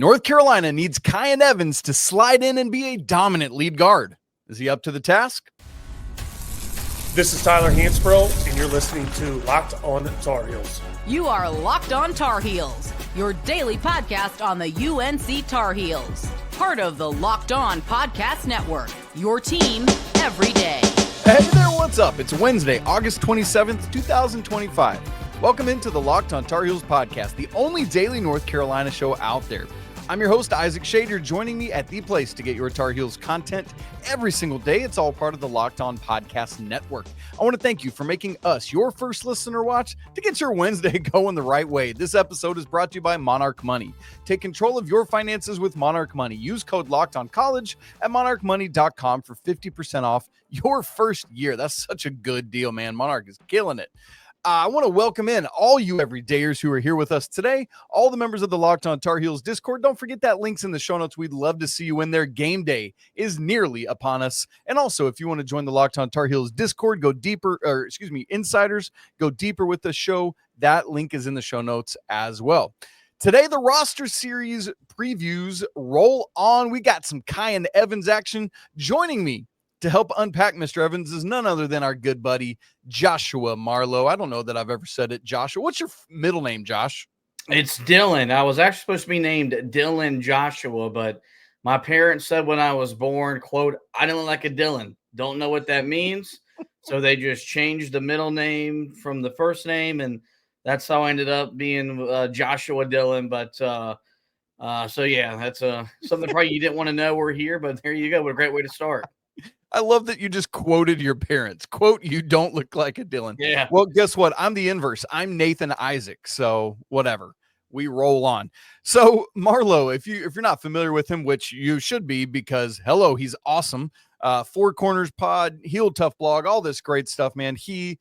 North Carolina needs Kyan Evans to slide in and be a dominant lead guard. Is he up to the task? This is Tyler Hansbrough, and you're listening to Locked On Tar Heels. You are Locked On Tar Heels, your daily podcast on the UNC Tar Heels. Part of the Locked On Podcast Network, your team every day. Hey there, what's up? It's Wednesday, August 27th, 2025. Welcome into the Locked On Tar Heels podcast, the only daily North Carolina show out there. I'm your host, Isaac Schade. You're joining me at the place to get your Tar Heels content every single day. It's all part of the Locked On Podcast Network. I want to thank you for making us your first listener watch to get your Wednesday going the right way. This episode is brought to you by Monarch Money. Take control of your finances with Monarch Money. Use code LOCKEDONCollege at monarchmoney.com for 50% off your first year. That's such a good deal, man. Monarch is killing it. I want to welcome in all you everydayers who are here with us today, all the members of the Locked On Tar Heels Discord. Don't forget that link's in the show notes. We'd love to see you in there. Game day is nearly upon us. And also, if you want to join the Locked On Tar Heels Discord, insiders, go deeper with the show. That link is in the show notes as well. Today, the roster series previews roll on. We got some Kyan Evans action. Joining me to help unpack Mr. Evans is none other than our good buddy, Joshua Marlow. I don't know that I've ever said it, Joshua. What's your middle name, Josh? It's Dylan. I was actually supposed to be named Dylan Joshua, but my parents said when I was born, quote, I didn't look like a Dylan. Don't know what that means. So they just changed the middle name from the first name, and that's how I ended up being Joshua Dylan. But so, yeah, that's something probably you didn't want to know we're here, but there you go. What a great way to start. I love that you just quoted your parents. Quote, you don't look like a Dylan. Yeah. Well, guess what? I'm the inverse. I'm Nathan Isaac. So whatever. We roll on. So Marlow, if you're not familiar with him, which you should be because hello, he's awesome. Four Corners Pod, Heel Tough blog, all this great stuff, man. He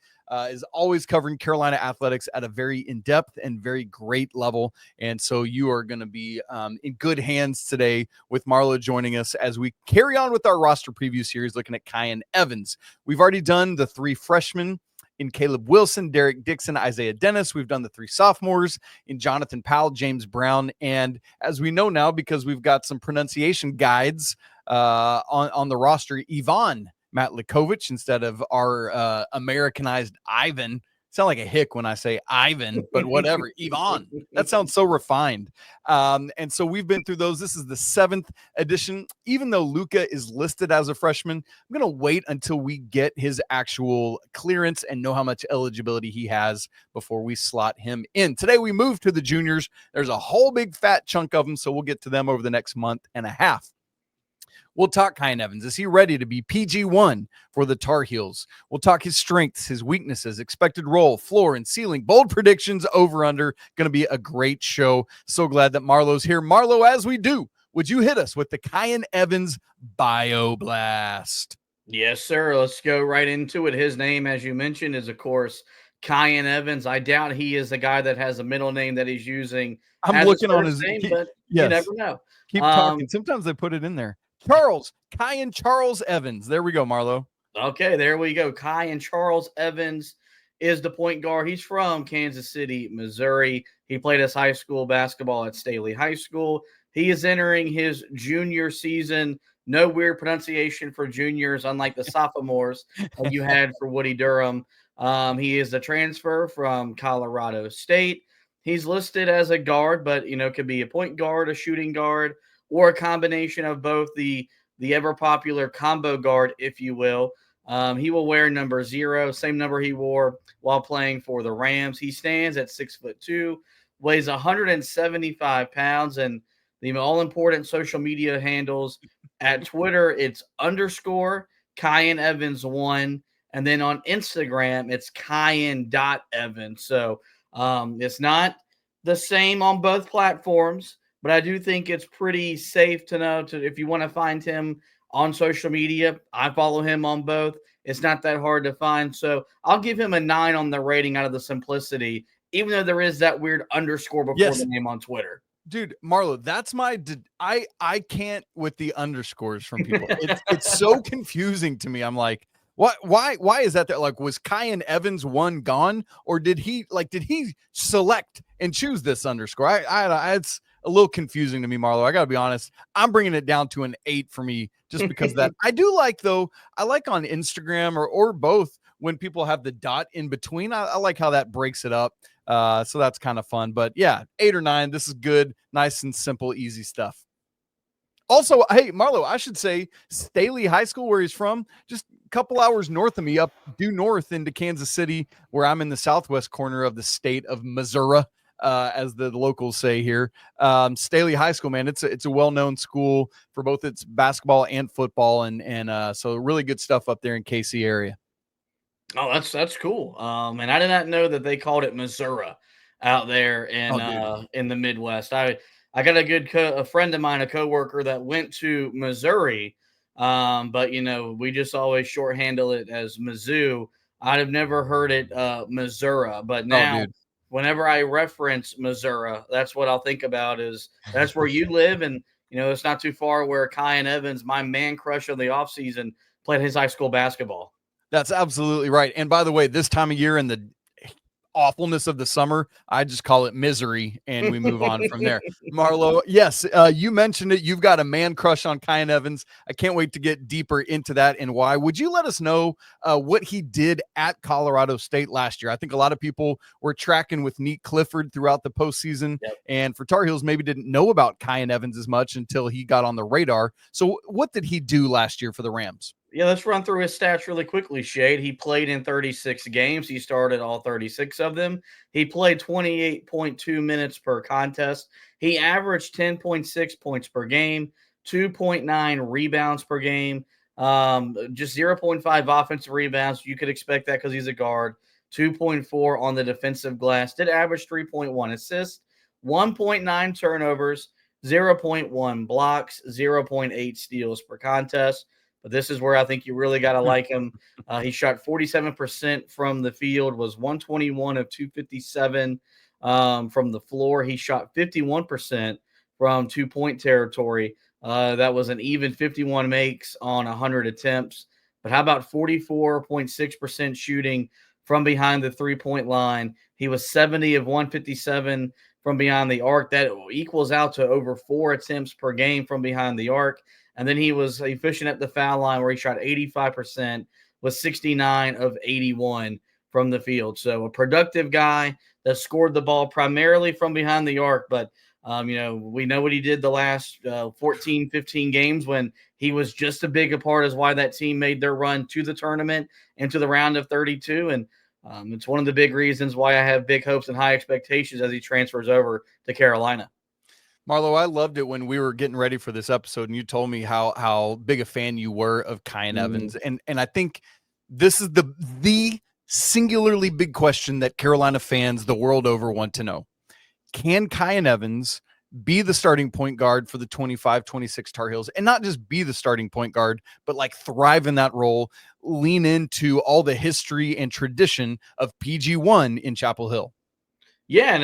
is always covering Carolina athletics at a very in-depth and very great level. And so you are going to be in good hands today with Marlow joining us as we carry on with our roster preview series looking at Kyan Evans. We've already done the three freshmen in Caleb Wilson, Derek Dixon, Zay Denis. We've done the three sophomores in Jonathan Powell, James Brown. And as we know now, because we've got some pronunciation guides on the roster, Ivan Matlekovic instead of our Americanized Ivan. Sound like a hick when I say Ivan, but whatever. Ivan. That sounds so refined. And so we've been through those. This is the 7th edition. Even though Luka is listed as a freshman, I'm going to wait until we get his actual clearance and know how much eligibility he has before we slot him in. Today we move to the juniors. There's a whole big fat chunk of them, so we'll get to them over the next month and a half. We'll talk Kyan Evans. Is he ready to be PG1 for the Tar Heels? We'll talk his strengths, his weaknesses, expected role, floor, and ceiling. Bold predictions, over-under. Going to be a great show. So glad that Marlow's here. Marlow, as we do, would you hit us with the Kyan Evans Bio Blast? Yes, sir. Let's go right into it. His name, as you mentioned, is, of course, Kyan Evans. I doubt he is the guy that has a middle name that he's using. I'm looking on his name, but yes. You never know. Keep talking. Sometimes they put it in there. Kyan Charles Evans. There we go, Marlow. Okay, there we go. Kyan Charles Evans is the point guard. He's from Kansas City, Missouri. He played his high school basketball at Staley High School. He is entering his junior season. No weird pronunciation for juniors, unlike the sophomores that you had for Woody Durham. He is a transfer from Colorado State. He's listed as a guard, but, could be a point guard, a shooting guard, or a combination of both, the ever-popular combo guard, if you will. He will wear number 0, same number he wore while playing for the Rams. He stands at 6'2", weighs 175 pounds, and the all-important social media handles at Twitter, it's _ Kyan Evans 1, and then on Instagram, it's Kyan.Evans. So it's not the same on both platforms, but I do think it's pretty safe to know if you want to find him on social media. I follow him on both. It's not that hard to find. So I'll give him a 9 on the rating out of the simplicity, even though there is that weird underscore before the name on Twitter. Dude, Marlow, that's I can't with the underscores from people. It's so confusing to me. I'm like, why is that there? Like, was Kyan Evans 1 gone, or did he select and choose this underscore? a little confusing to me, Marlo. I got to be honest. I'm bringing it down to an 8 for me just because of that. I do like, though, I like on Instagram or both when people have the dot in between. I like how that breaks it up. So that's kind of fun. But yeah, 8 or 9. This is good. Nice and simple, easy stuff. Also, hey, Marlo, I should say Staley High School, where he's from, just a couple hours north of me, up due north into Kansas City, where I'm in the southwest corner of the state of Missouri, as the locals say here. Staley High School, man, it's a well-known school for both its basketball and football, and so really good stuff up there in KC area. Oh, that's cool. And I did not know that they called it Missouri out there in the Midwest. I got a friend of mine, a coworker that went to Missouri, but we just always shorthandle it as Mizzou. I'd have never heard it Missouri, but now whenever I reference Missouri, that's what I'll think about. Is that's where you live, and it's not too far where Kyan Evans, my man crush of the offseason, played his high school basketball. That's absolutely right. And by the way, this time of year in the awfulness of the summer, I just call it misery, and we move on from there. Marlo, yes, you mentioned it. You've got a man crush on Kyan Evans. I can't wait to get deeper into that and why. Would you let us know what he did at Colorado State last year? I think a lot of people were tracking with Neat Clifford throughout the postseason, and for Tar Heels, maybe didn't know about Kyan Evans as much until he got on the radar. So what did he do last year for the Rams? Yeah, let's run through his stats really quickly, Schade. He played in 36 games. He started all 36 of them. He played 28.2 minutes per contest. He averaged 10.6 points per game, 2.9 rebounds per game, just 0.5 offensive rebounds. You could expect that because he's a guard. 2.4 on the defensive glass. Did average 3.1 assists, 1.9 turnovers, 0.1 blocks, 0.8 steals per contest. But this is where I think you really got to like him. He shot 47% from the field, was 121 of 257 from the floor. He shot 51% from 2-point territory. That was an even 51 makes on 100 attempts. But how about 44.6% shooting from behind the three-point line? He was 70 of 157 from behind the arc. That equals out to over 4 attempts per game from behind the arc. And then he was efficient at the foul line where he shot 85%, was 69 of 81 from the field. So a productive guy that scored the ball primarily from behind the arc. But, we know what he did the last 14, 15 games when he was just as big a part as why that team made their run to the tournament and to the round of 32. And it's one of the big reasons why I have big hopes and high expectations as he transfers over to Carolina. Marlo, I loved it when we were getting ready for this episode and you told me how big a fan you were of Kyan Evans. And I think this is the singularly big question that Carolina fans the world over want to know. Can Kyan Evans be the starting point guard for the 25-26 Tar Heels, and not just be the starting point guard, but like thrive in that role, lean into all the history and tradition of PG1 in Chapel Hill? Yeah, and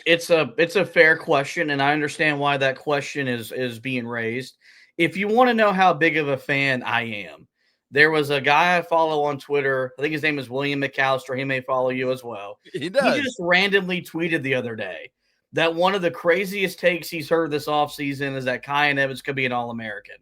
it's a fair question, and I understand why that question is being raised. If you want to know how big of a fan I am, there was a guy I follow on Twitter. I think his name is William McAllister. He may follow you as well. He does. He just randomly tweeted the other day that one of the craziest takes he's heard this offseason is that Kyan Evans could be an All-American.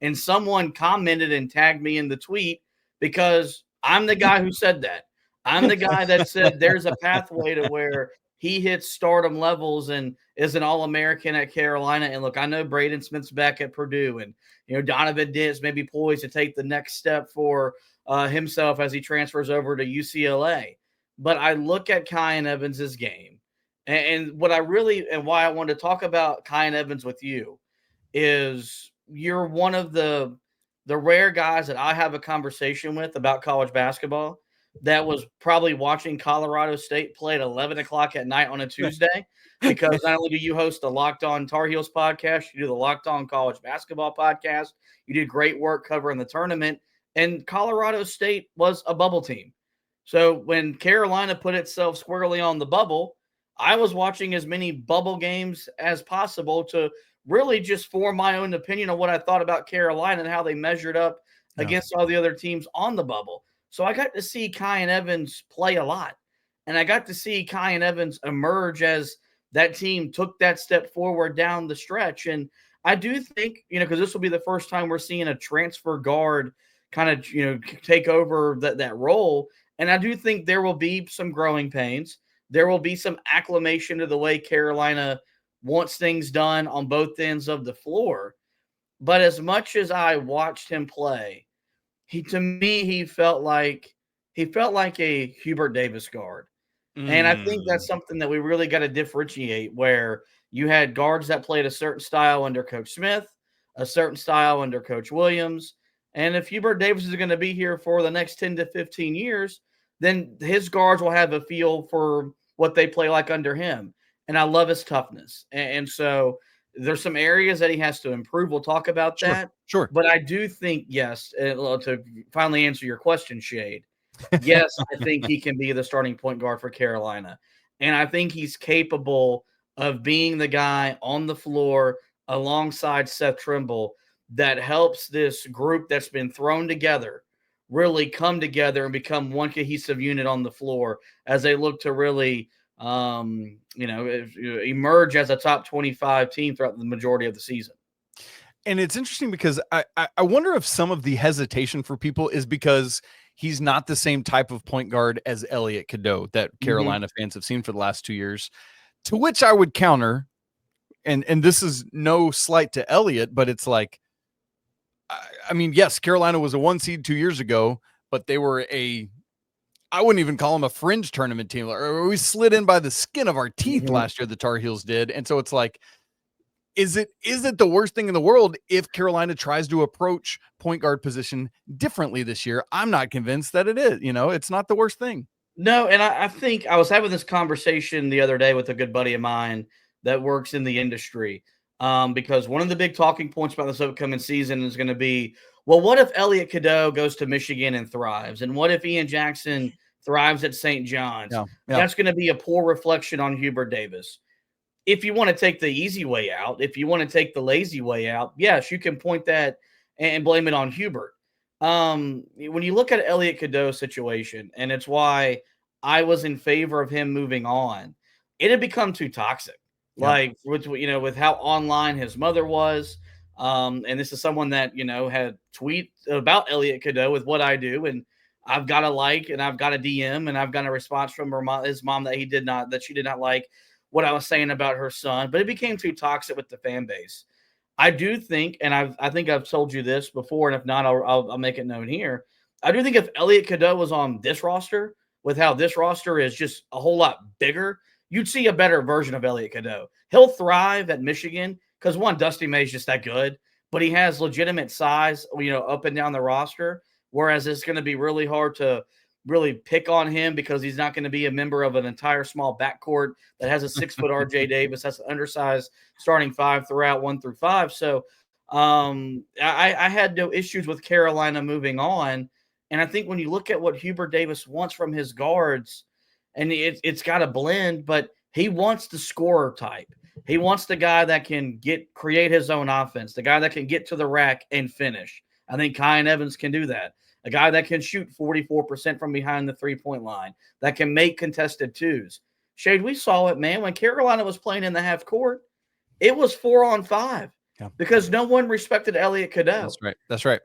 And someone commented and tagged me in the tweet because I'm the guy who said that. I'm the guy that said there's a pathway to where he hits stardom levels and is an All-American at Carolina. And look, I know Braden Smith's back at Purdue, and Donovan Dent's maybe poised to take the next step for himself as he transfers over to UCLA. But I look at Kyan Evans' game, and what I really and why I wanted to talk about Kyan Evans with you is you're one of the rare guys that I have a conversation with about college basketball that was probably watching Colorado State play at 11 o'clock at night on a Tuesday, because not only do you host the Locked On Tar Heels podcast, you do the Locked On College Basketball podcast. You did great work covering the tournament, and Colorado State was a bubble team. So when Carolina put itself squarely on the bubble, I was watching as many bubble games as possible to really just form my own opinion on what I thought about Carolina and how they measured up against all the other teams on the bubble. So I got to see Kyan Evans play a lot, and I got to see Kyan Evans emerge as that team took that step forward down the stretch. And I do think, because this will be the first time we're seeing a transfer guard kind of, take over that role. And I do think there will be some growing pains. There will be some acclimation to the way Carolina wants things done on both ends of the floor. But as much as I watched him play, he felt like a Hubert Davis guard. And I think that's something that we really got to differentiate, where you had guards that played a certain style under Coach Smith, a certain style under Coach Williams. And if Hubert Davis is going to be here for the next 10 to 15 years, then his guards will have a feel for what they play like under him. And I love his toughness. And so there's some areas that he has to improve. We'll talk about that. Sure. But I do think, yes, to finally answer your question, Schade, yes, I think he can be the starting point guard for Carolina. And I think he's capable of being the guy on the floor alongside Seth Trimble that helps this group that's been thrown together really come together and become one cohesive unit on the floor as they look to really emerge as a top 25 team throughout the majority of the season. And it's interesting because I wonder if some of the hesitation for people is because he's not the same type of point guard as Elliot Cadeau that Carolina fans have seen for the last 2 years, to which I would counter, and this is no slight to Elliot, but it's like, I mean, yes, Carolina was a 1 seed 2 years ago, but they were I wouldn't even call them a fringe tournament team. We slid in by the skin of our teeth last year, the Tar Heels did. And so it's like, is it the worst thing in the world if Carolina tries to approach point guard position differently this year? I'm not convinced that it is. It's not the worst thing. No, and I think I was having this conversation the other day with a good buddy of mine that works in the industry, because one of the big talking points about this upcoming season is going to be, well, what if Elliot Cadeau goes to Michigan and thrives? And what if Ian Jackson thrives at St. John's? Yeah. That's going to be a poor reflection on Hubert Davis. If you want to take the easy way out, if you want to take the lazy way out, yes, you can point that and blame it on Hubert. When you look at Elliot Cadeau's situation, and it's why I was in favor of him moving on, it had become too toxic. Yeah. Like with how online his mother was. And this is someone that, had tweet about Elliot Cadeau with what I do. And I've got a like, and I've got a DM, and I've got a response from his mom that she did not like what I was saying about her son, but it became too toxic with the fan base. I do think, and I think I've told you this before, and if not, I'll make it known here. I do think if Elliot Cadeau was on this roster, with how this roster is just a whole lot bigger, you'd see a better version of Elliot Cadeau. He'll thrive at Michigan because, one, Dusty May's just that good, but he has legitimate size, up and down the roster, whereas it's going to be really hard to really pick on him because he's not going to be a member of an entire small backcourt that has a 6-foot RJ Davis. That's an undersized starting five throughout 1 through 5. So I had no issues with Carolina moving on. And I think when you look at what Hubert Davis wants from his guards, and it's got a blend, but he wants the scorer type. He wants the guy that can create his own offense, the guy that can get to the rack and finish. I think Kyan Evans can do that. A guy that can shoot 44% from behind the three-point line, that can make contested twos. Schade, we saw it, man. When Carolina was playing in the half court, it was 4-on-5 because no one respected Elliot Cadeau. That's right.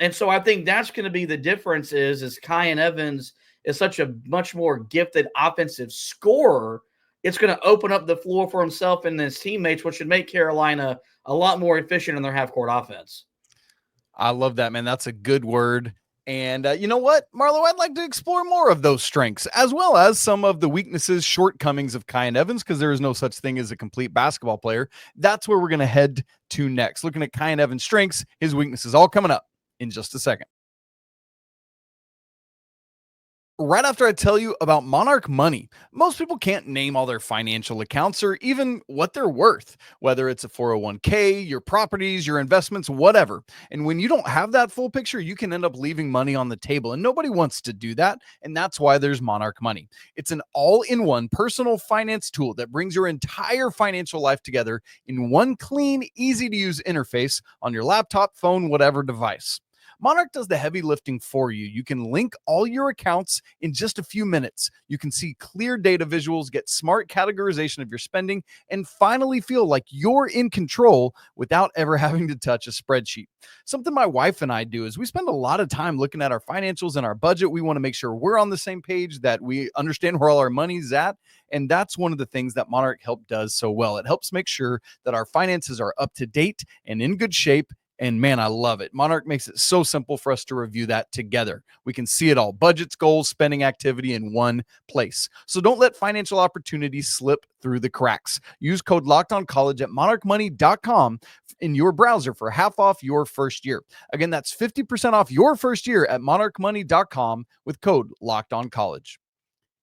And so I think that's going to be the difference is Kyan Evans is such a much more gifted offensive scorer. It's going to open up the floor for himself and his teammates, which should make Carolina a lot more efficient in their half-court offense. I love that, man. That's a good word. And you know what, Marlow, I'd like to explore more of those strengths as well as some of the weaknesses, shortcomings of Kyan Evans, because there is no such thing as a complete basketball player. That's where we're going to head to next, looking at Kyan Evans' strengths, his weaknesses, all coming up in just a second. Right after I tell you about Monarch Money. Most people can't name all their financial accounts or even what they're worth, whether it's a 401k, your properties, your investments, whatever. And when you don't have that full picture, you can end up leaving money on the table, and nobody wants to do that. And that's why there's Monarch Money. It's an all-in-one personal finance tool that brings your entire financial life together in one clean, easy-to-use interface on your laptop, phone, whatever device. Monarch does the heavy lifting for you. You can link all your accounts in just a few minutes. You can see clear data visuals, get smart categorization of your spending, and finally feel like you're in control without ever having to touch a spreadsheet. Something my wife and I do is we spend a lot of time looking at our financials and our budget. We want to make sure we're on the same page, that we understand where all our money's at. And that's one of the things that Monarch Help does so well. It helps make sure that our finances are up to date and in good shape. And man, I love it. Monarch makes it so simple for us to review that together. We can see it all: budgets, goals, spending activity in one place. So don't let financial opportunities slip through the cracks. Use code LOCKEDONCollege at monarchmoney.com in your browser for half off your first year. Again, that's 50% off your first year at monarchmoney.com with code LOCKEDONCollege.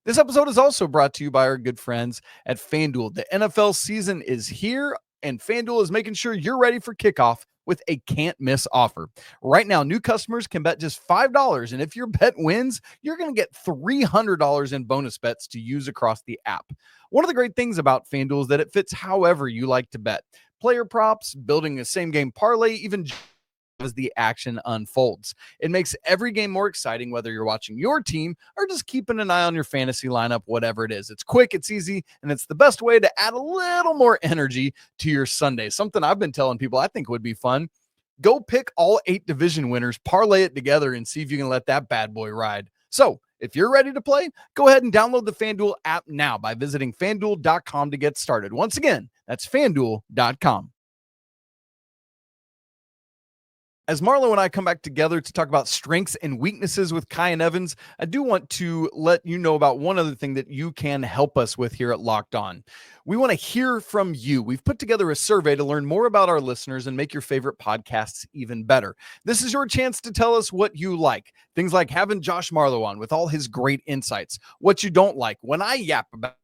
This episode is also brought to you by our good friends at FanDuel. The NFL season is here, and FanDuel is making sure you're ready for kickoff with a can't-miss offer. Right now, new customers can bet just $5, and if your bet wins, you're going to get $300 in bonus bets to use across the app. One of the great things about FanDuel is that it fits however you like to bet. Player props, building a same-game parlay, even as the action unfolds. It makes every game more exciting, whether you're watching your team or just keeping an eye on your fantasy lineup, whatever it is. It's quick, it's easy, and it's the best way to add a little more energy to your Sunday. Something I've been telling people I think would be fun. Go pick all 8 division winners, parlay it together, and see if you can let that bad boy ride. So if you're ready to play, go ahead and download the FanDuel app now by visiting FanDuel.com to get started. Once again, that's FanDuel.com. As Marlow and I come back together to talk about strengths and weaknesses with Kyan Evans, I do want to let you know about one other thing that you can help us with here at Locked On. We want to hear from you. We've put together a survey to learn more about our listeners and make your favorite podcasts even better. This is your chance to tell us what you like. Things like having Josh Marlow on with all his great insights, what you don't like when I yap about,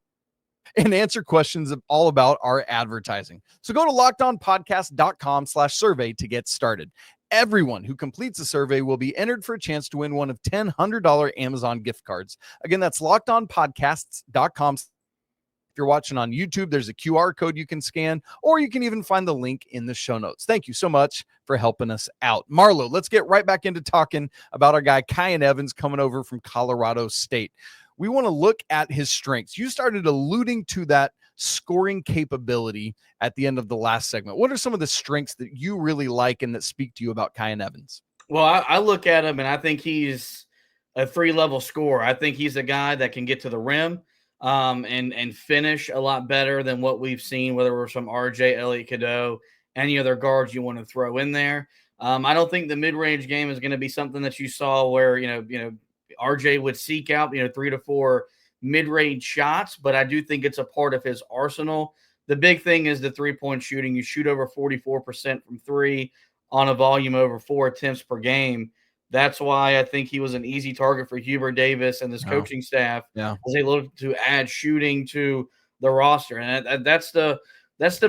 and answer questions all about our advertising. So go to lockedonpodcast.com/survey to get started. Everyone who completes a survey will be entered for a chance to win one of 10 $100 Amazon gift cards. Again, that's lockedonpodcasts.com. If you're watching on YouTube, there's a QR code you can scan, or you can even find the link in the show notes. Thank you so much for helping us out. Marlow, let's get right back into talking about our guy, Kyan Evans, coming over from Colorado State. We want to look at his strengths. You started alluding to that scoring capability at the end of the last segment. What are some of the strengths that you really like and that speak to you about Kyan Evans? Well, I look at him and I think he's a 3-level scorer. I think he's a guy that can get to the rim and finish a lot better than what we've seen, whether we're from RJ, Elliott Cadeau, any other guards you want to throw in there. I don't think the mid-range game is going to be something that you saw where, RJ would seek out, 3 to 4 mid-range shots, but I do think it's a part of his arsenal. The big thing is the three-point shooting. You shoot over 44% from 3 on a volume over 4 attempts per game. That's why I think he was an easy target for Hubert Davis and this coaching staff as they look to add shooting to the roster. And that's the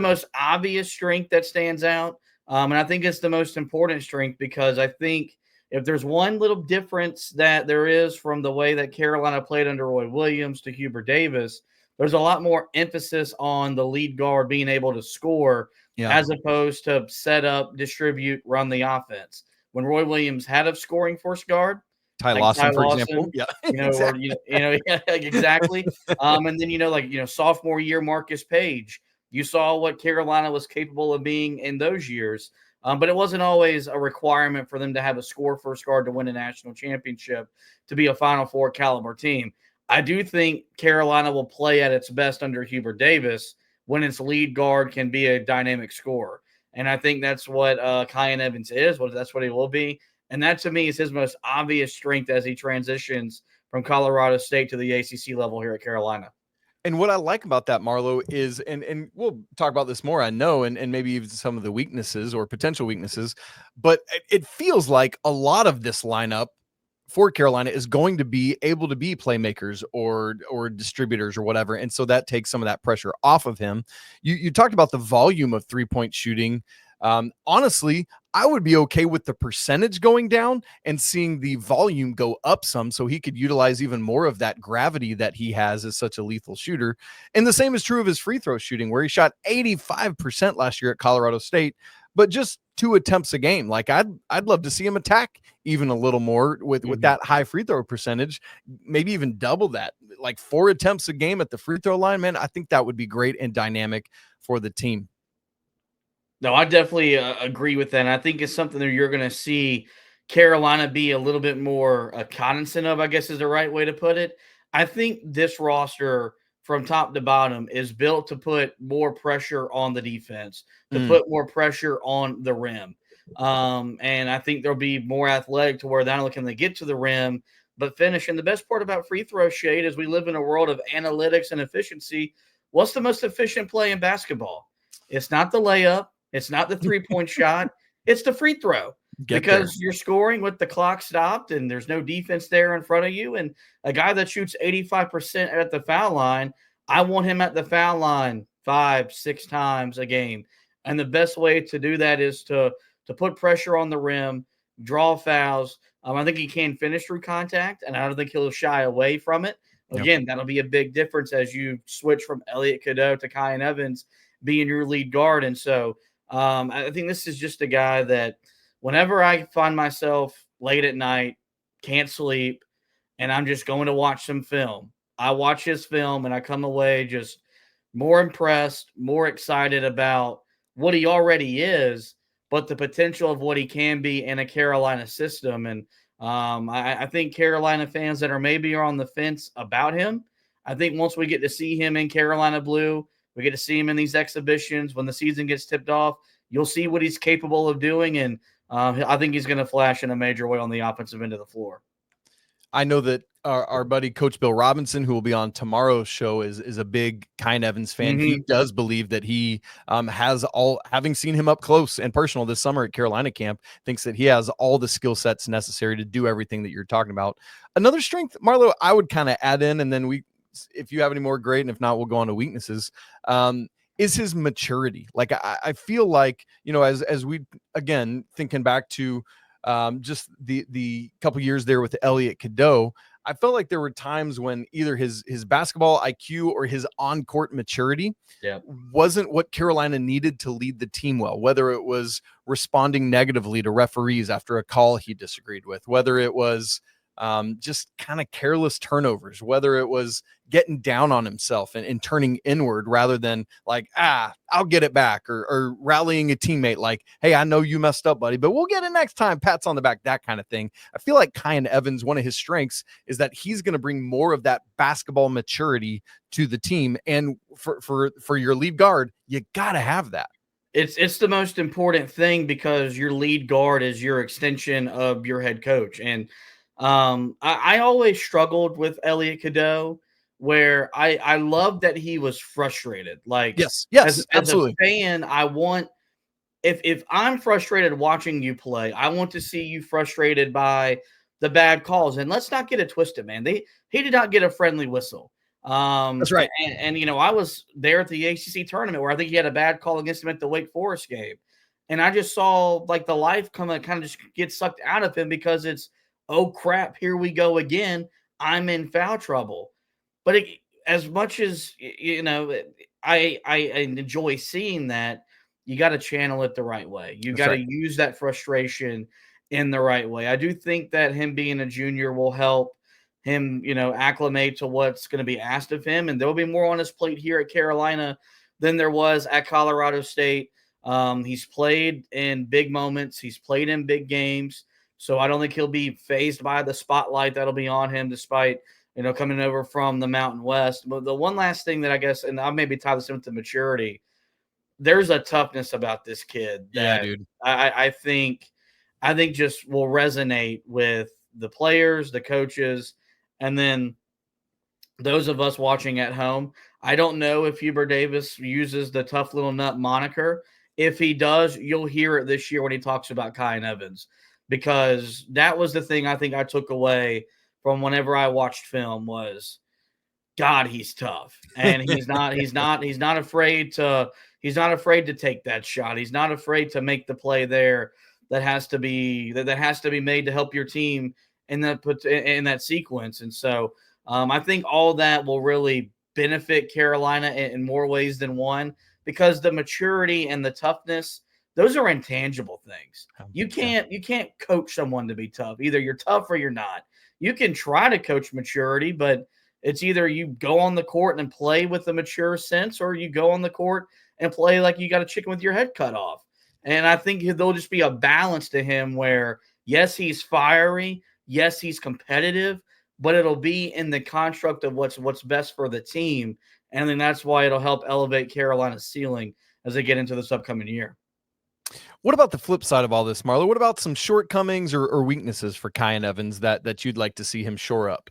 most obvious strength that stands out. And I think it's the most important strength because I think if there's one little difference that there is from the way that Carolina played under Roy Williams to Hubert Davis, there's a lot more emphasis on the lead guard being able to score as opposed to set up, distribute, run the offense. When Roy Williams had a scoring force guard, Ty Lawson, for example. Yeah, exactly. Exactly. And then, sophomore year Marcus Page, you saw what Carolina was capable of being in those years. But it wasn't always a requirement for them to have a score first guard to win a national championship, to be a Final Four caliber team. I do think Carolina will play at its best under Hubert Davis when its lead guard can be a dynamic scorer. And I think that's what Kyan Evans is. That's what he will be. And that, to me, is his most obvious strength as he transitions from Colorado State to the ACC level here at Carolina. And what I like about that, Marlow, is, and we'll talk about this more, I know, and maybe even some of the weaknesses or potential weaknesses, but it feels like a lot of this lineup for Carolina is going to be able to be playmakers or distributors or whatever. And so that takes some of that pressure off of him. You talked about the volume of 3-point shooting. Honestly, I would be okay with the percentage going down and seeing the volume go up some so he could utilize even more of that gravity that he has as such a lethal shooter. And the same is true of his free throw shooting, where he shot 85% last year at Colorado State. but just 2 attempts a game. Like I'd love to see him attack even a little more with that high free throw percentage, maybe even double that, like 4 attempts a game at the free throw line, man. I think that would be great and dynamic for the team. No, I definitely agree with that. And I think it's something that you're going to see Carolina be a little bit more cognizant of, I guess is the right way to put it. I think this roster from top to bottom is built to put more pressure on the defense, to put more pressure on the rim. And I think there'll be more athletic to where not only can they get to the rim, but finish. And the best part about free throw, Shade, is we live in a world of analytics and efficiency. What's the most efficient play in basketball? It's not the layup. It's not the three-point shot. It's the free throw. Because you're scoring with the clock stopped and there's no defense there in front of you. And a guy that shoots 85% at the foul line, I want him at the foul line 5-6 times a game. And the best way to do that is to put pressure on the rim, draw fouls. I think he can finish through contact, and I don't think he'll shy away from it. Again, that'll be a big difference as you switch from Elliott Cadeau to Kyan Evans being your lead guard. And so I think this is just a guy that whenever I find myself late at night, can't sleep, and I'm just going to watch some film, I watch his film and I come away just more impressed, more excited about what he already is, but the potential of what he can be in a Carolina system. And I think Carolina fans that are maybe on the fence about him, I think once we get to see him in Carolina blue, we get to see him in these exhibitions when the season gets tipped off, you'll see what he's capable of doing. And I think he's going to flash in a major way on the offensive end of the floor. I know that our buddy Coach Bill Robinson, who will be on tomorrow's show, is a big Kyan Evans fan. He does believe that he has having seen him up close and personal this summer at Carolina camp, thinks that he has all the skill sets necessary to do everything that you're talking about. Another strength, Marlow, I would kind of add in, and then if you have any more, great, and if not, we'll go on to weaknesses. Is his maturity. Like I feel like, as we, again, thinking back to just the couple years there with Elliott Cadeau, I felt like there were times when either his basketball IQ or his on-court maturity wasn't what Carolina needed to lead the team well, whether it was responding negatively to referees after a call he disagreed with, whether it was just kind of careless turnovers, whether it was getting down on himself and turning inward rather than like, I'll get it back, or rallying a teammate like, hey, I know you messed up, buddy, but we'll get it next time. Pats on the back, that kind of thing. I feel like Kyan Evans, one of his strengths is that he's going to bring more of that basketball maturity to the team. And for your lead guard, you got to have that. It's the most important thing because your lead guard is your extension of your head coach. And I always struggled with Elliott Cadeau, where I love that he was frustrated. Like, yes, absolutely. As a fan, I want, if I'm frustrated watching you play, I want to see you frustrated by the bad calls. And let's not get it twisted, man. He did not get a friendly whistle. That's right. And I was there at the ACC tournament where I think he had a bad call against him at the Wake Forest game. And I just saw like the life kind of just get sucked out of him because it's, oh crap, here we go again. I'm in foul trouble. But as much as, I enjoy seeing that, you got to channel it the right way. You got to use that frustration in the right way. I do think that him being a junior will help him, acclimate to what's going to be asked of him. And there'll be more on his plate here at Carolina than there was at Colorado State. He's played in big moments. He's played in big games. So I don't think he'll be fazed by the spotlight that'll be on him despite, coming over from the Mountain West. But the one last thing that I guess, and I'll maybe tie this into maturity, there's a toughness about this kid that dude. I think just will resonate with the players, the coaches, and then those of us watching at home. I don't know if Hubert Davis uses the tough little nut moniker. If he does, you'll hear it this year when he talks about Kyan Evans. Because that was the thing I think I took away from whenever I watched film was, God, he's tough. And he's not afraid to take that shot. He's not afraid to make the play there that has to be made to help your team in that sequence. And so I think all that will really benefit Carolina in more ways than one, because the maturity and the toughness Those are intangible things. You can't coach someone to be tough. Either you're tough or you're not. You can try to coach maturity, but it's either you go on the court and play with a mature sense, or you go on the court and play like you got a chicken with your head cut off. And I think there'll just be a balance to him where, yes, he's fiery. Yes, he's competitive, but it'll be in the construct of what's best for the team. And then that's why it'll help elevate Carolina's ceiling as they get into this upcoming year. What about the flip side of all this, Marlow? What about some shortcomings or weaknesses for Kyan Evans that you'd like to see him shore up?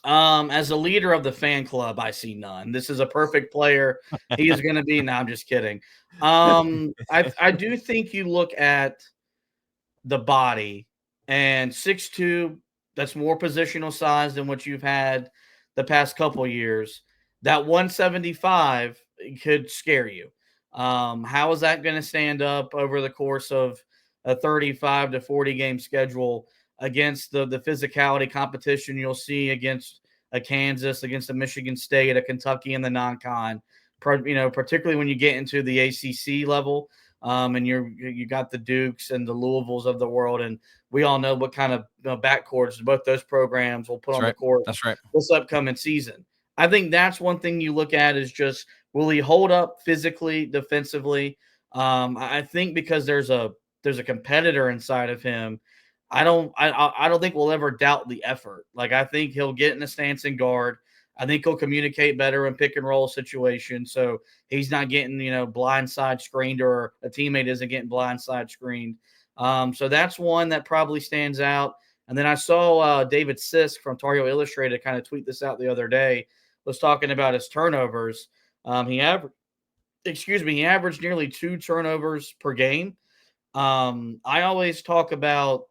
As a leader of the fan club, I see none. This is a perfect player. He is going to be. No, I'm just kidding. I do think you look at the body and 6'2", that's more positional size than what you've had the past couple years. That 175 could scare you. How is that going to stand up over the course of a 35 to 40 game schedule against the physicality competition you'll see against a Kansas, against a Michigan State, a Kentucky in the non-con, particularly when you get into the ACC level, and you got the Dukes and the Louisvilles of the world, and we all know what kind of backcourts both those programs will put on the court. That's right. This upcoming season. I think that's one thing you look at is just, will he hold up physically, defensively? I think because there's a competitor inside of him, I don't think we'll ever doubt the effort. Like, I think he'll get in a stance and guard. I think he'll communicate better in pick and roll situations, so he's not getting blindside screened, or a teammate isn't getting blindside screened. So that's one that probably stands out. And then I saw David Sisk from Tar Heel Illustrated kind of tweet this out the other day. Was talking about his turnovers. He averaged nearly 2 turnovers per game. I always talk about,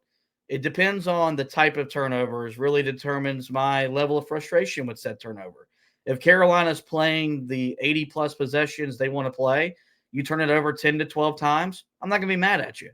it depends on the type of turnovers, really determines my level of frustration with said turnover. If Carolina's playing the 80-plus possessions they want to play, you turn it over 10 to 12 times, I'm not going to be mad at you.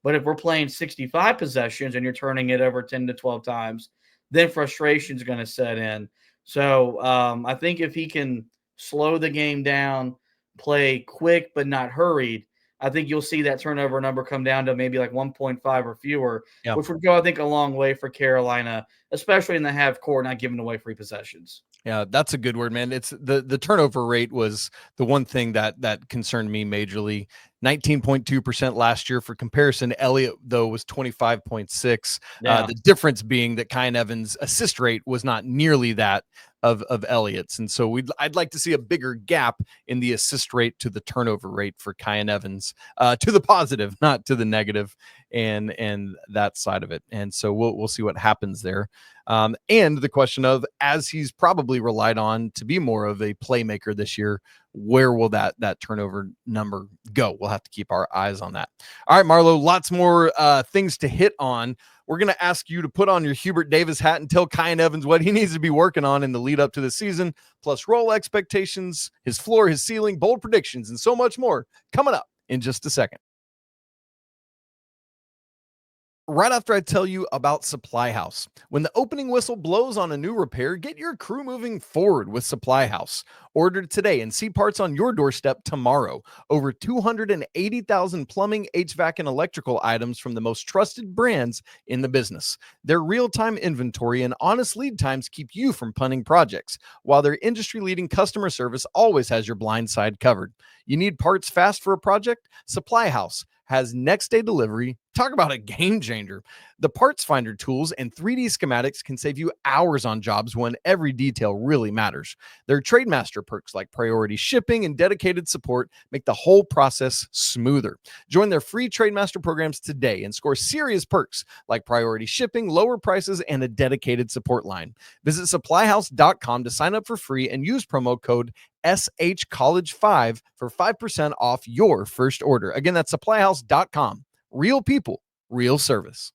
But if we're playing 65 possessions and you're turning it over 10 to 12 times, then frustration is going to set in. So I think if he can slow the game down, play quick but not hurried, I think you'll see that turnover number come down to maybe like 1.5 or fewer, which would go, I think, a long way for Carolina, especially in the half court, not giving away free possessions. Yeah, that's a good word, man. It's the turnover rate was the one thing that concerned me majorly. 19.2% last year. For comparison, Elliott, though, was 25.6. The difference being that Kyan Evans' assist rate was not nearly that of Elliott's. And so I'd like to see a bigger gap in the assist rate to the turnover rate for Kyan Evans, to the positive, not to the negative, and that side of it. And so we'll see what happens there. And the question of, as he's probably relied on to be more of a playmaker this year, where will that turnover number go? We'll have to keep our eyes on that. All right, Marlow, lots more things to hit on. We're going to ask you to put on your Hubert Davis hat and tell Kyan Evans what he needs to be working on in the lead up to the season, plus role expectations, his floor, his ceiling, bold predictions, and so much more coming up in just a second. Right after I tell you about Supply House. When the opening whistle blows on a new repair, get your crew moving forward with Supply House. Order today and see parts on your doorstep tomorrow. Over 280,000 plumbing, HVAC, and electrical items from the most trusted brands in the business. Their real-time inventory and honest lead times keep you from punting projects, while their industry-leading customer service always has your blind side covered. You need parts fast for a project? Supply House has next-day delivery. Talk about a game changer. The Parts Finder tools and 3D schematics can save you hours on jobs when every detail really matters. Their Trademaster perks like priority shipping and dedicated support make the whole process smoother. Join their free Trademaster programs today and score serious perks like priority shipping, lower prices, and a dedicated support line. Visit supplyhouse.com to sign up for free and use promo code SHCollege5 for 5% off your first order. Again, that's supplyhouse.com. Real people, real service.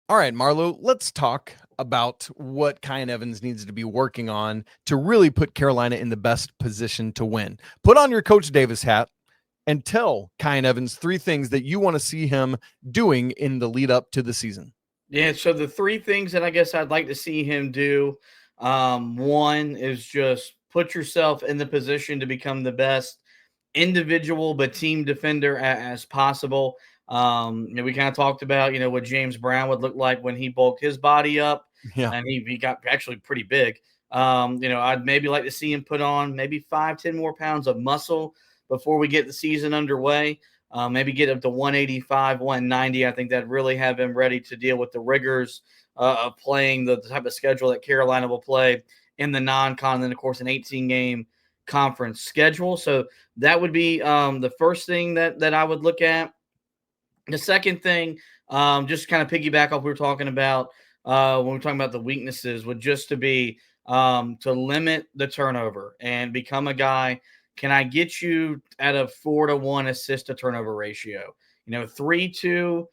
All right, Marlow, let's talk about what Kyan Evans needs to be working on to really put Carolina in the best position to win. Put on your Coach Davis hat and tell Kyan Evans 3 things that you want to see him doing in the lead up to the season. Yeah, so the 3 things that I guess I'd like to see him do, one is just put yourself in the position to become the best individual but team defender as possible. We kind of talked about, what James Brown would look like when he bulked his body up, Yeah. and he got actually pretty big. I'd maybe like to see him put on maybe 5-10 more pounds of muscle before we get the season underway. Maybe get up to 185, 190. I think that'd really have him ready to deal with the rigors of playing the type of schedule that Carolina will play in the non-con, and then, of course, an 18-game conference schedule. So that would be the first thing that I would look at. The second thing, just kind of piggyback off what we were talking about when we were talking about the weaknesses, would just to be to limit the turnover and become a guy. Can I get you at a 4-to-1 assist to turnover ratio? 3-2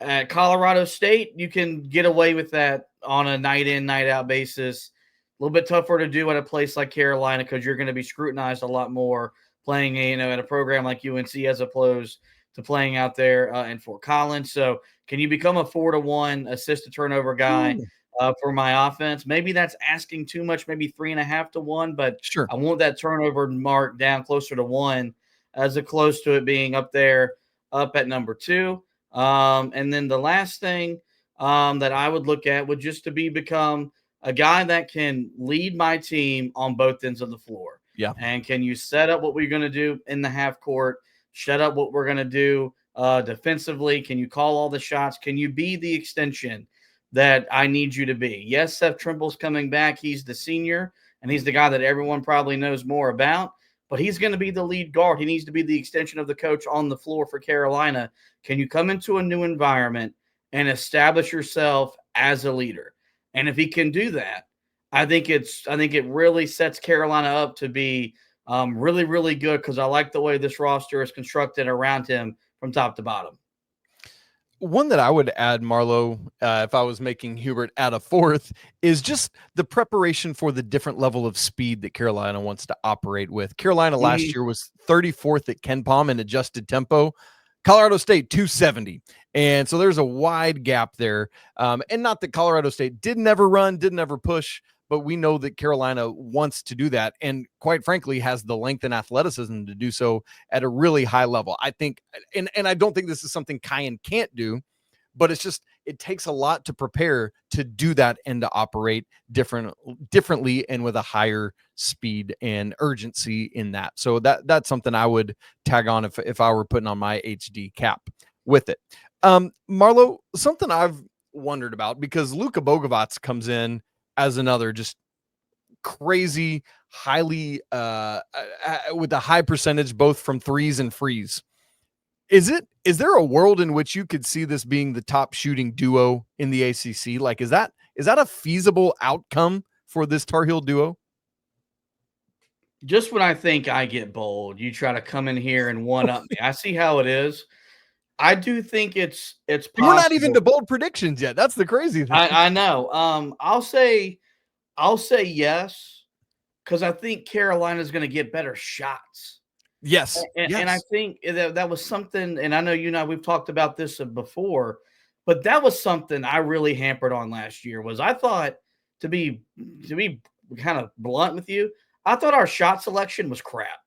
at Colorado State, you can get away with that on a night in, night out basis. A little bit tougher to do at a place like Carolina because you're going to be scrutinized a lot more playing, at a program like UNC as opposed to playing out there in Fort Collins. So can you become a 4-to-1 assist to turnover guy for my offense? Maybe that's asking too much, maybe 3.5-to-1, but Sure. I want that turnover mark down closer to 1 as close to it being up there, up at number 2. And then the last thing that I would look at would just to become a guy that can lead my team on both ends of the floor. Yeah. And can you set up what we're going to do in the half court, set up what we're going to do defensively? Can you call all the shots? Can you be the extension that I need you to be? Yes, Seth Trimble's coming back. He's the senior, and he's the guy that everyone probably knows more about, but he's going to be the lead guard. He needs to be the extension of the coach on the floor for Carolina. Can you come into a new environment and establish yourself as a leader? And if he can do that, I think it really sets Carolina up to be really, really good, because I like the way this roster is constructed around him from top to bottom. One that I would add, Marlow, if I was making Hubert add a fourth, is just the preparation for the different level of speed that Carolina wants to operate with. Carolina last year was 34th at KenPom in adjusted tempo. Colorado State 270. And so there's a wide gap there. And not that Colorado State did never run, did never push, but we know that Carolina wants to do that, and quite frankly has the length and athleticism to do so at a really high level. I think, and I don't think this is something Kyan can't do, but it's just, it takes a lot to prepare to do that and to operate differently and with a higher speed and urgency in that. So that's something I would tag on if I were putting on my HD cap with it. Marlow, something I've wondered about, because Luka Bogavac comes in as another just crazy, highly with a high percentage both from threes and frees. Is there a world in which you could see this being the top shooting duo in the ACC? Like, is that a feasible outcome for this Tar Heel duo? Just when I think I get bold, you try to come in here and one up me. I see how it is. I do think it's possible. We're not even to bold predictions yet. That's the crazy thing. I know. I'll say yes, because I think Carolina's going to get better shots. Yes. And I think that was something, and I know you and I, we've talked about this before, but that was something I really hampered on last year. Was I thought, to be kind of blunt with you, I thought our shot selection was crap.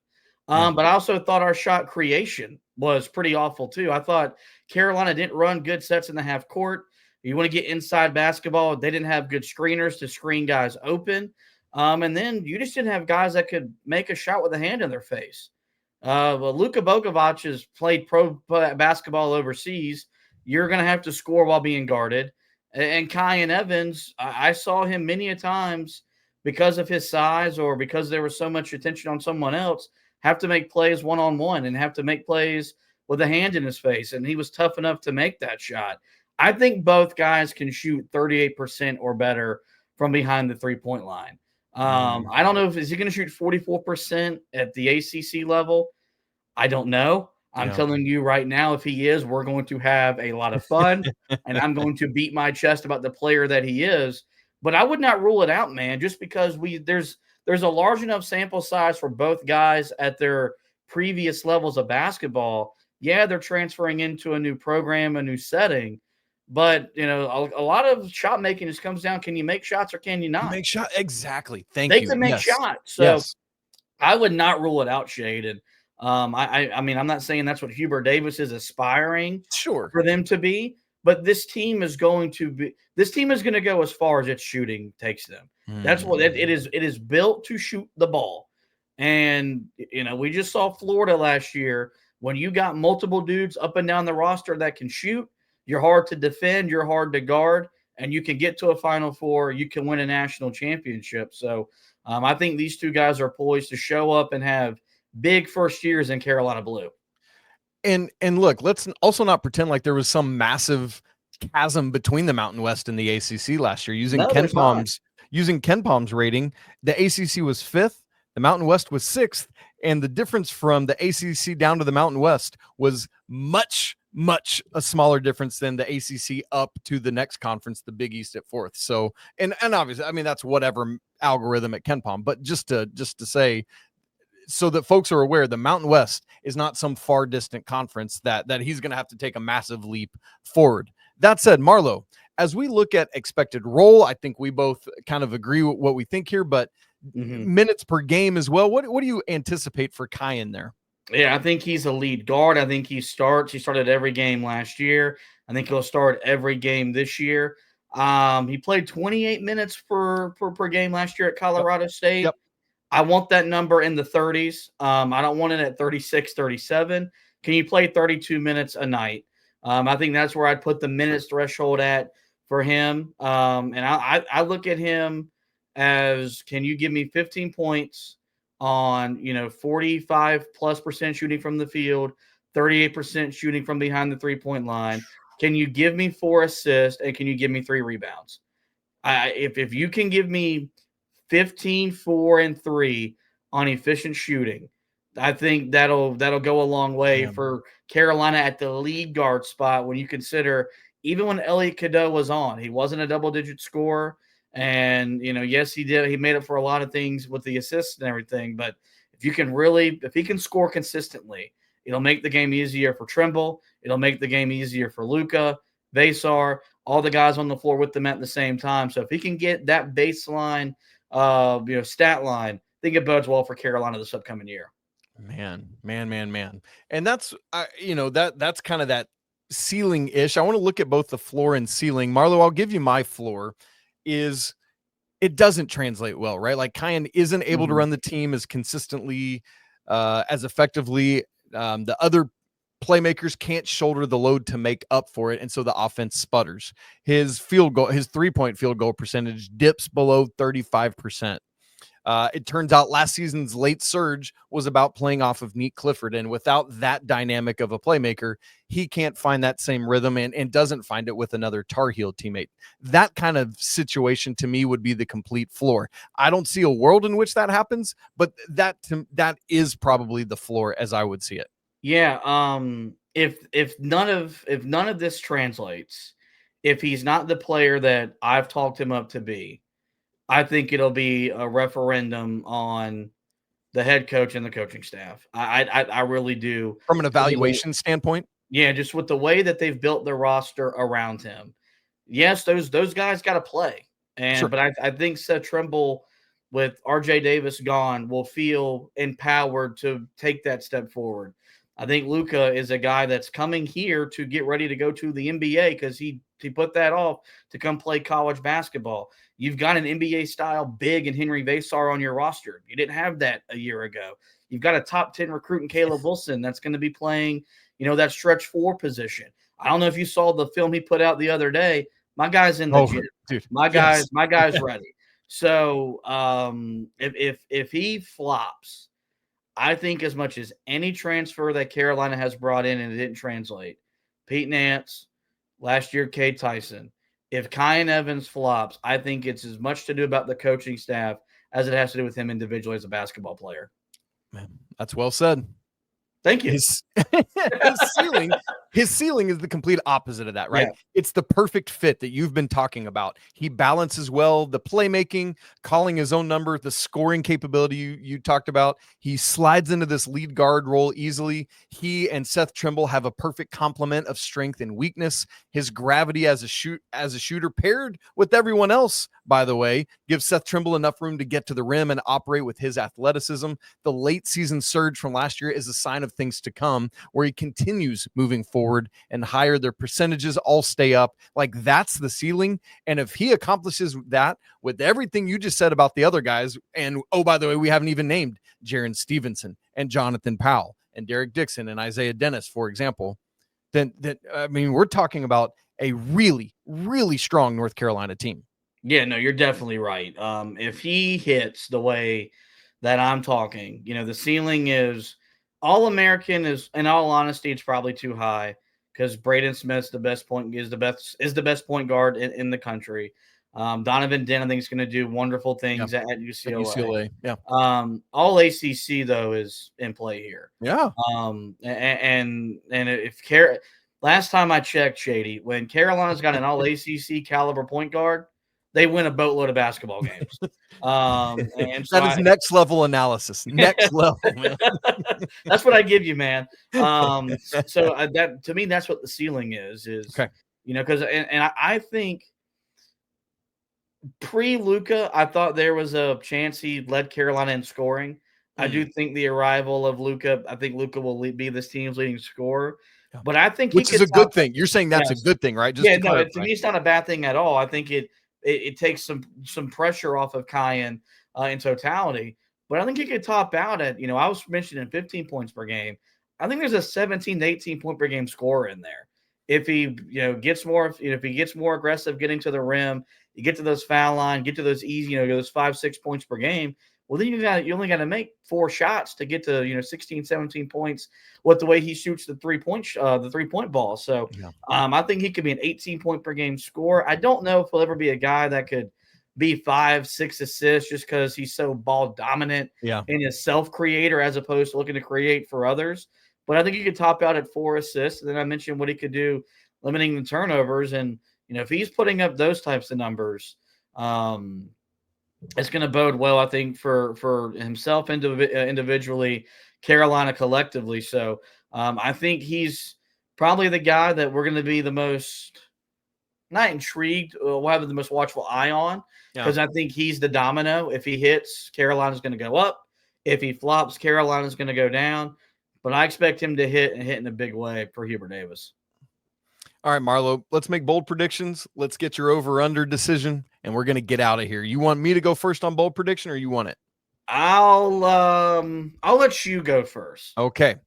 But I also thought our shot creation was pretty awful too. I thought Carolina didn't run good sets in the half court. You want to get inside basketball, they didn't have good screeners to screen guys open. And then you just didn't have guys that could make a shot with a hand in their face. Well, Luka Bogavac has played pro basketball overseas. You're going to have to score while being guarded. And Kyan Evans, I saw him many a times, because of his size or because there was so much attention on someone else, have to make plays one-on-one and have to make plays with a hand in his face. And he was tough enough to make that shot. I think both guys can shoot 38% or better from behind the three-point line. I don't know is he going to shoot 44% at the ACC level? I don't know. I'm telling you right now, if he is, we're going to have a lot of fun, and I'm going to beat my chest about the player that he is. But I would not rule it out, man, just because there's a large enough sample size for both guys at their previous levels of basketball. Yeah, they're transferring into a new program, a new setting. But, a lot of shot making just comes down, can you make shots or can you not? Make shot. Exactly. They can make shots. So I would not rule it out, Schade. And I mean, I'm not saying that's what Hubert Davis is aspiring Sure. for them to be, but this team is going to go as far as its shooting takes them. That's what it is. It is built to shoot the ball. And, we just saw Florida last year. When you got multiple dudes up and down the roster that can shoot, you're hard to defend, you're hard to guard, and you can get to a Final Four, you can win a national championship. So I think these two guys are poised to show up and have big first years in Carolina blue. And look, let's also not pretend like there was some massive chasm between the Mountain West and the ACC last year. Using Ken Palm's rating, the ACC was 5th, the Mountain West was 6th, and the difference from the ACC down to the Mountain West was much a smaller difference than the ACC up to the next conference, the Big East, at 4th. So, and obviously, I mean, that's whatever algorithm at Ken Palm, but just to say, so that folks are aware, the Mountain West is not some far distant conference that he's going to have to take a massive leap forward. That said, Marlow, as we look at expected role, I think we both kind of agree with what we think here, but minutes per game as well. What do you anticipate for Kyan there? Yeah, I think he's a lead guard. I think he starts. He started every game last year. I think he'll start every game this year. He played 28 minutes per game last year at Colorado State. Yep. I want that number in the 30s. I don't want it at 36, 37. Can you play 32 minutes a night? I think that's where I'd put the minutes threshold at for him. And I look at him as, can you give me 15 points on, 45+% shooting from the field, 38% shooting from behind the 3-point line? Can you give me 4 assists, and can you give me 3 rebounds? If you can give me 15, 4, and 3 on efficient shooting, I think that'll go a long way for Carolina at the lead guard spot. When you consider, even when Elliot Cadeau was on, he wasn't a double-digit scorer. And, yes, he did. He made up for a lot of things with the assists and everything. But if he can score consistently, it'll make the game easier for Trimble. It'll make the game easier for Luka, Veesaar, all the guys on the floor with them at the same time. So if he can get that baseline, stat line, I think it bodes well for Carolina this upcoming year. Man. And that's, that's kind of that ceiling-ish. I want to look at both the floor and ceiling. Marlow, I'll give you my floor. Is it doesn't translate well, right? Like Kyan isn't able to run the team as consistently, as effectively. The other playmakers can't shoulder the load to make up for it, and so the offense sputters. His 3-point field goal percentage dips below 35%. It turns out last season's late surge was about playing off of Neat Clifford, and without that dynamic of a playmaker, he can't find that same rhythm and doesn't find it with another Tar Heel teammate. That kind of situation to me would be the complete floor. I don't see a world in which that happens, but that is probably the floor as I would see it. Yeah. If none of this translates, if he's not the player that I've talked him up to be, I think it'll be a referendum on the head coach and the coaching staff. I really do. From an evaluation standpoint? Yeah, just with the way that they've built their roster around him. Yes, those guys got to play. But I think Seth Trimble, with RJ Davis gone, will feel empowered to take that step forward. I think Luka is a guy that's coming here to get ready to go to the NBA because he put that off to come play college basketball. You've got an NBA-style big and Henri Veesaar on your roster. You didn't have that a year ago. You've got a top 10 recruit in Caleb Wilson that's going to be playing, that stretch 4 position. I don't know if you saw the film he put out the other day. My guy's in the gym. Dude, my guy's ready. So if he flops, I think as much as any transfer that Carolina has brought in and it didn't translate, Pete Nance, last year Cade Tyson, if Kyan Evans flops, I think it's as much to do about the coaching staff as it has to do with him individually as a basketball player. Man, that's well said. Thank you. His His ceiling is the complete opposite of that, right? Yeah. It's the perfect fit that you've been talking about. He balances well the playmaking, calling his own number, the scoring capability you talked about. He slides into this lead guard role easily. He and Seth Trimble have a perfect complement of strength and weakness. His gravity as a shooter paired with everyone else, by the way, gives Seth Trimble enough room to get to the rim and operate with his athleticism. The late season surge from last year is a sign of things to come, where he continues moving forward and higher. Their percentages all stay up. Like, that's the ceiling. And if he accomplishes that with everything you just said about the other guys, and oh, by the way, we haven't even named Jarin Stevenson and Jonathan Powell and Derek Dixon and Isaiah Denis, for example, then I mean, we're talking about a really, really strong North Carolina team. Yeah, no, you're definitely right. If he hits the way that I'm talking, the ceiling is All-American. Is, in all honesty, it's probably too high because Braden Smith's the best point point guard in the country. Donovan Dent, I think, is going to do wonderful things at UCLA. Yeah. All ACC though is in play here. Yeah. And if last time I checked, Shady, when Carolina's got an all ACC caliber point guard, they win a boatload of basketball games. And so that is next level analysis. Next level, man. That's what I give you, man. So that, to me, that's what the ceiling is okay. Because I think pre-Luka, I thought there was a chance he led Carolina in scoring. I do think the arrival of Luka, I think Luka will be this team's leading scorer. But I think which is a good thing. You're saying that's a good thing, right? Just to me, it's not a bad thing at all. I think it takes some pressure off of Kyan in totality. But I think he could top out at, I was mentioning 15 points per game. I think there's a 17 to 18 point per game scorer in there. If he gets more, if he gets more aggressive getting to the rim, you get to those foul line, get to those easy, those 5-6 points per game. Well, then you only got to make 4 shots to get to 16, 17 points with the way he shoots the 3-point ball. So I think he could be an 18 point per game scorer. I don't know if he'll ever be a guy that could be 5-6 assists just because he's so ball dominant and is self creator as opposed to looking to create for others. But I think he could top out at 4 assists. And then I mentioned what he could do limiting the turnovers. And if he's putting up those types of numbers, it's going to bode well, I think, for himself individually, Carolina collectively. So I think he's probably the guy that we're going to be the most, not intrigued, we'll have the most watchful eye on, because I think he's the domino. If he hits, Carolina's going to go up. If he flops, Carolina's going to go down. But I expect him to hit in a big way for Hubert Davis. All right, Marlow, let's make bold predictions. Let's get your over-under decision, and we're going to get out of here. You want me to go first on bold prediction, or you want it? I'll let you go first. Okay.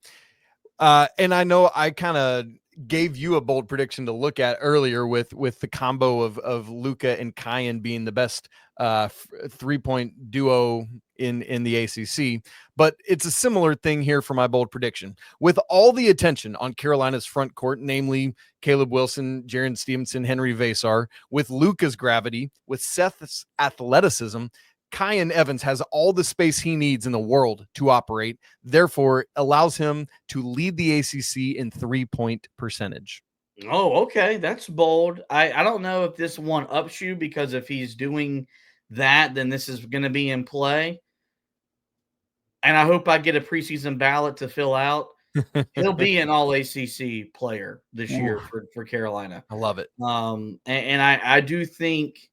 And I know I kind of gave you a bold prediction to look at earlier with the combo of Luka and Kyan being the best 3-point duo in the ACC, but it's a similar thing here for my bold prediction. With all the attention on Carolina's front court, namely Caleb Wilson, Jarin Stevenson, Henri Veesaar, with Luka's gravity, with Seth's athleticism, Kyan Evans has all the space he needs in the world to operate, therefore allows him to lead the ACC in 3-point percentage. Oh, okay. That's bold. I don't know if this one ups you, because if he's doing that, then this is going to be in play. And I hope I get a preseason ballot to fill out. He'll be an all ACC player this year for Carolina. I love it. And I do think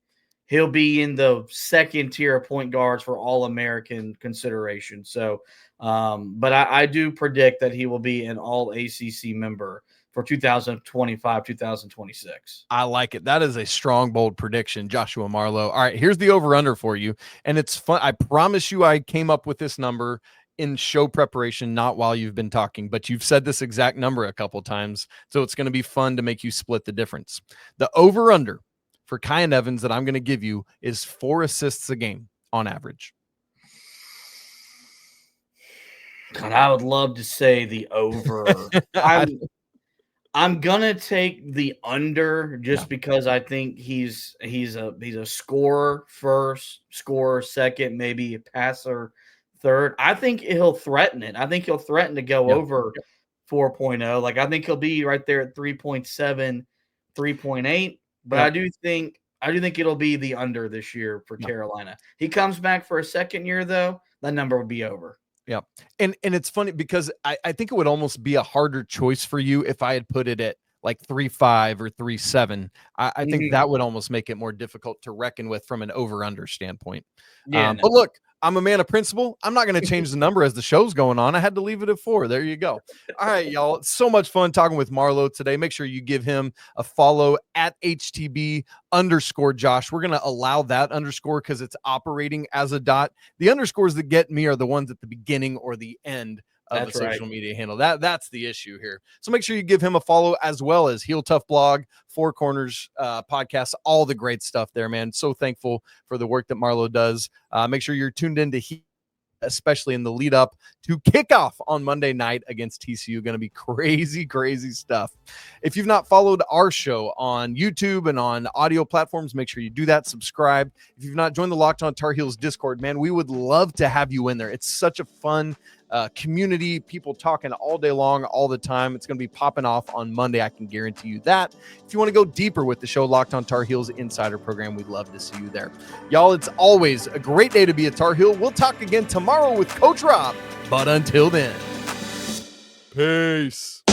he'll be in the second tier of point guards for All-American consideration. So, but I do predict that he will be an all ACC member for 2025, 2026. I like it. That is a strong, bold prediction, Joshua Marlow. All right, here's the over-under for you. And it's fun. I promise you I came up with this number in show preparation, not while you've been talking, but you've said this exact number a couple times. So it's going to be fun to make you split the difference. The over-under for Kyan Evans that I'm going to give you is 4 assists a game on average. God, I would love to say the over. I'm gonna take the under just because I think he's a scorer first, scorer second, maybe a passer third. I think he'll threaten it. I think he'll threaten to go over 4.0. Like, I think he'll be right there at 3.7, 3.8. But Yep. I do think it'll be the under this year for Carolina. He comes back for a second year, though, that number would be over. Yeah. And it's funny because I think it would almost be a harder choice for you if I had put it at like 3.5 or 3.7. I think that would almost make it more difficult to reckon with from an over-under standpoint. Yeah, But look, I'm a man of principle. I'm not going to change the number as the show's going on. I had to leave it at 4. There you go. All right, y'all. It's so much fun talking with Marlow today. Make sure you give him a follow at HTB_Josh. We're going to allow that underscore because it's operating as a dot. The underscores that get me are the ones at the beginning or the end of a social media handle. That's the issue here. So make sure you give him a follow, as well as Heel Tough Blog, Four Corners podcast, all the great stuff there, man. So thankful for the work that Marlow does. Make sure you're tuned in to especially in the lead up to kickoff on Monday night against TCU. Going to be crazy, crazy stuff. If you've not followed our show on YouTube and on audio platforms, make sure you do that. Subscribe. If you've not joined the Locked On Tar Heels Discord, man, we would love to have you in there. It's such a fun community, people talking all day long, all the time. It's going to be popping off on Monday. I can guarantee you that. If you want to go deeper with the show, Locked On Tar Heels Insider Program, we'd love to see you there. Y'all, it's always a great day to be a Tar Heel. We'll talk again tomorrow with Coach Rob. But until then, peace.